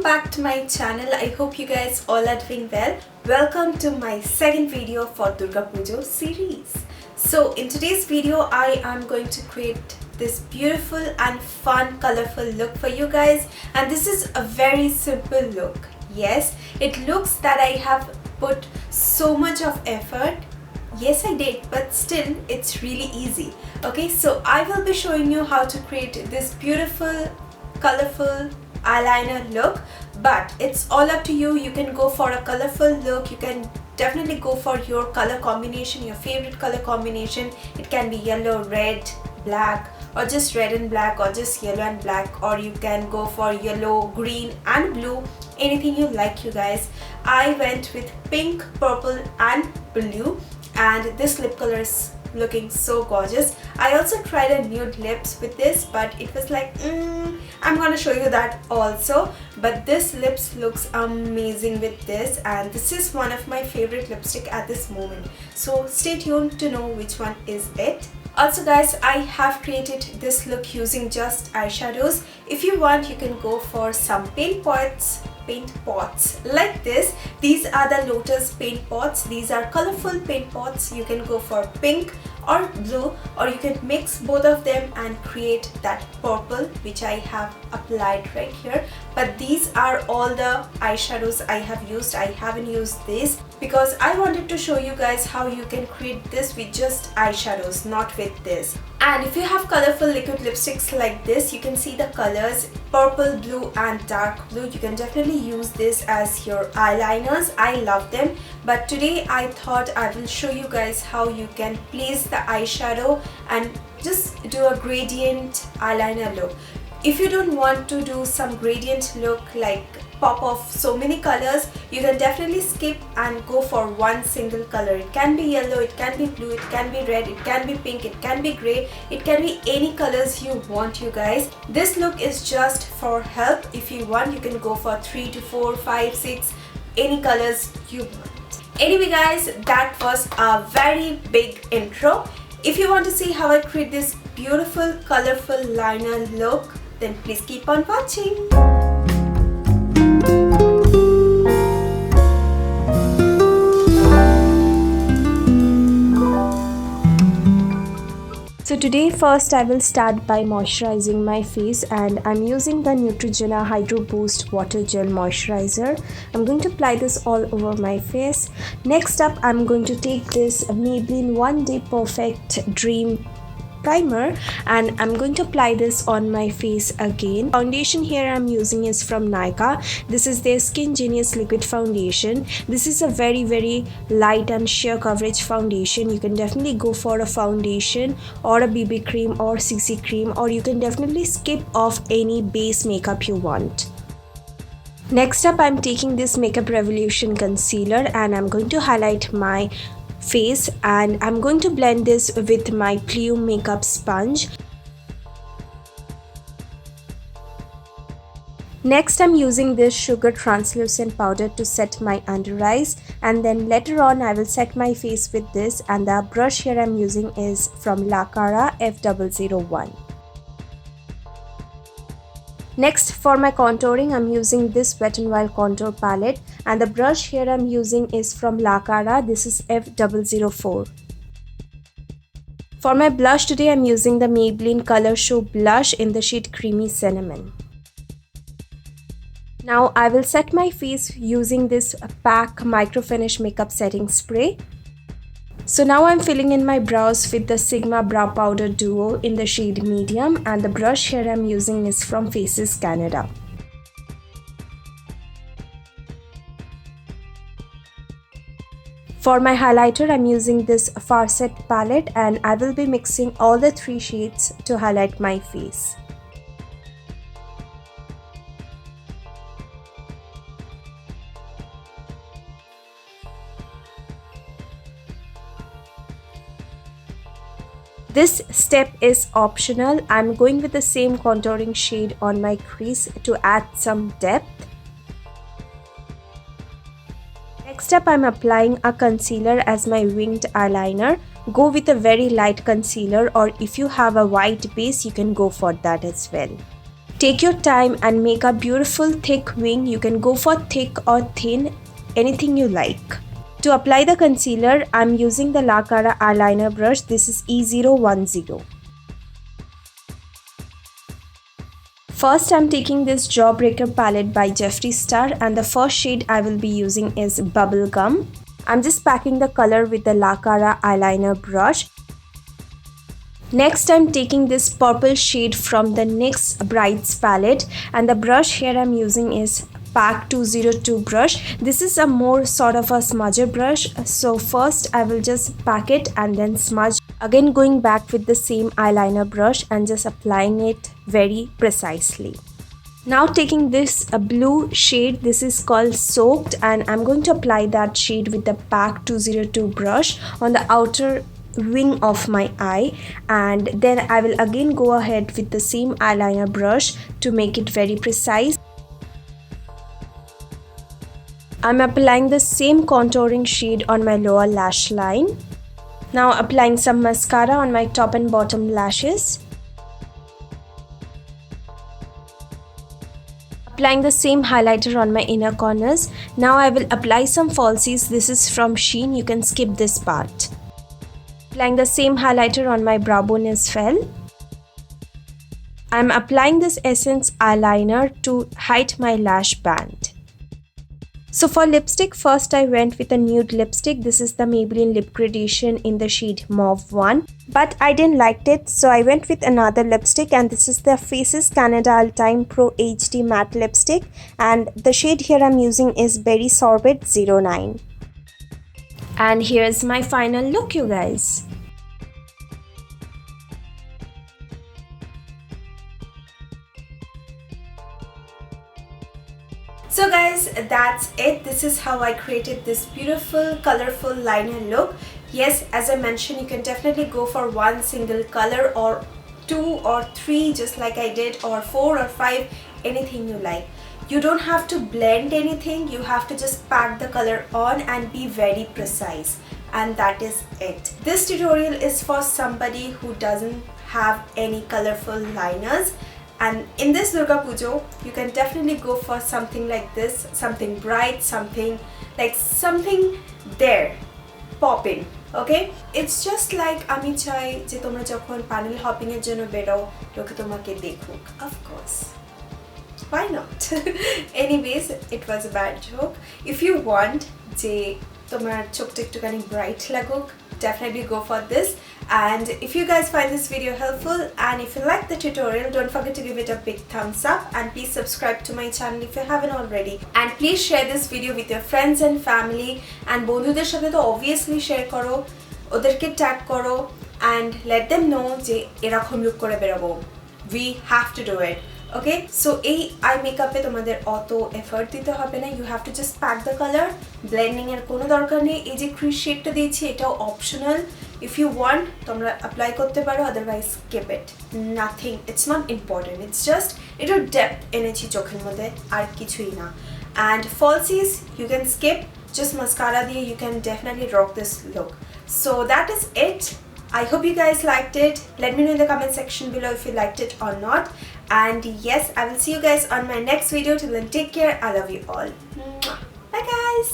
back to my channel. I hope you guys all are doing well. Welcome to my second video for Durga Puja series. So in today's video I am going to create this beautiful and fun colorful look for you guys, and this is a very simple look. Yes, it looks that I have put so much of effort. Yes, I did, but still it's really easy. Okay, so I will be showing you how to create this beautiful colorful eyeliner look, but it's all up to you. You can go for a colorful look, you can definitely go for your color combination, your favorite color combination. It can be yellow, red, black, or just red and black, or just yellow and black, or you can go for yellow, green and blue, anything you like, you guys. I went with pink, purple and blue, and this lip color is looking so gorgeous. I also tried a nude lips with this, but it was like I'm gonna show you that also, but this lips looks amazing with this, and this is one of my favorite lipstick at this moment, so stay tuned to know which one is it. Also guys, I have created this look using just eyeshadows. If you want, you can go for some paint pots like this. These are the Lotus paint pots. These are colorful paint pots. You can go for pink or blue, or you can mix both of them and create that purple which I have applied right here. But these are all the eyeshadows I have used. I haven't used this because I wanted to show you guys how you can create this with just eyeshadows, not with this. And if you have colorful liquid lipsticks like this, you can see the colors purple, blue and dark blue. You can definitely use this as your eyeliners. I love them, but today I thought I will show you guys how you can place the eyeshadow and just do a gradient eyeliner look. If you don't want to do some gradient look like pop off so many colors, you can definitely skip and go for one single color. It can be yellow, it can be blue, it can be red, it can be pink, it can be gray, it can be any colors you want, you guys. This look is just for help. If you want, you can go for 3 to 4, 5, 6, any colors you want. Anyway guys, that was a very big intro. If you want to see how I create this beautiful colorful liner look, then please keep on watching. So today first I will start by moisturizing my face, and I'm using the NEUTROGENA Hydro Boost Water Gel Moisturizer. I'm going to apply this all over my face. Next up, I'm going to take this Maybelline One Day Perfect Dream primer, and I'm going to apply this on my face again. Foundation here I'm using is from NYKAA. This is their SKINGENIUS liquid foundation. This is a very light and sheer coverage foundation. You can definitely go for a foundation or a BB cream or CC cream, or you can definitely skip off any base makeup you want. Next up, I'm taking this Makeup Revolution concealer and I'm going to highlight my face, and I'm going to blend this with my Plume makeup sponge. Next, I'm using this Sugar Translucent powder to set my under eyes, and then later on I will set my face with this, and the brush here I'm using is from MASCARA F001. Next, for my contouring, I'm using this Wet n Wild contour palette, and the brush here I'm using is from MASCARA. This is F004. For my blush today, I'm using the Maybelline Color Show blush in the shade Creamy Cinnamon. Now I will set my face using this PAK Micro Finish Makeup Setting Spray. So now I'm filling in my brows with the Sigma Brow Powder Duo in the shade Medium, and the brush here I'm using is from Faces Canada. For my highlighter, I'm using this FARSAT palette, and I will be mixing all the 3 shades to highlight my face. This step is optional. I'm going with the same contouring shade on my crease to add some depth. Next up, I'm applying a concealer as my winged eyeliner. Go with a very light concealer, or if you have a white base, you can go for that as well. Take your time and make a beautiful thick wing. You can go for thick or thin, anything you like. To apply the concealer, I'm using the NYKAA eyeliner brush. This is E010. First, I'm taking this Jawbreaker palette by Jeffree Star, and the first shade I will be using is Bubblegum. I'm just packing the color with the NYKAA eyeliner brush. Next, I'm taking this purple shade from the NYX Brights palette, and the brush here I'm using is Pack 202 brush. This is a more sort of a smudger brush. So first I will just pack it and then smudge. Again going back with the same eyeliner brush and just applying it very precisely. Now taking this blue shade, this is called Soaked, and I'm going to apply that shade with the Pack 202 brush on the outer wing of my eye, and then I will again go ahead with the same eyeliner brush to make it very precise. I'm applying the same contouring shade on my lower lash line. Now applying some mascara on my top and bottom lashes. Applying the same highlighter on my inner corners. Now I will apply some falsies. This is from Shein. You can skip this part. Applying the same highlighter on my brow bone as well. I'm applying this Essence eyeliner to hide my lash band. So for lipstick, first I went with a nude lipstick. This is the Maybelline Lip Gradation in the shade Mauve 1. But I didn't like it, so I went with another lipstick, and this is the Faces Canada All-Time Pro HD Matte Lipstick. And the shade here I'm using is Berry Sorbet 09. And here's my final look, you guys. So guys, that's it. This is how I created this beautiful colorful liner look. Yes, as I mentioned, you can definitely go for one single color or 2 or 3 just like I did, or 4 or 5, anything you like. You don't have to blend anything, you have to just pack the color on and be very precise, and that is it. This tutorial is for somebody who doesn't have any colorful liners. And in this Durga Puja, you can definitely go for something like this, something bright, something there, popping. Okay? It's just like আমি চাই যে তোমরা যখন panel hopping এর জন্য বেরো লোকে তোমাকে দেখুক. Of course. Why not? Anyways, it was a bad joke. If you want যে তোমার চোখটা একটুখানি bright লাগুক, definitely go for this. And if you guys find this video helpful and if you like the tutorial, don't forget to give it a big thumbs up, and please subscribe to my channel if you haven't already, and please share this video with your friends and family, and বন্ধুদের সাথে তো obviously share করো, ওদেরকে tag করো, and let them know যে এরকম look করে বেরোবো. We have to do it. Okay, so এই eye makeup এ তোমাদের অত effort দিতে হবে না. You have to just pack the color. Blending এর কোনো দরকার নেই. এই যে crease shade টা দিয়েছি এটাও optional. If you want, তোমরা apply করতে পারো, otherwise skip it. Nothing. It's not important. It's just একটু depth এনেছি চোখের মধ্যে, আর কিছুই না. And falsies you can skip. Just mascara দিয়ে you can definitely rock this look. So that is it. I hope you guys liked it. Let me know in the comment section below if you liked it or not. And yes, I will see you guys on my next video. Till then, take care. I love you all. Bye guys.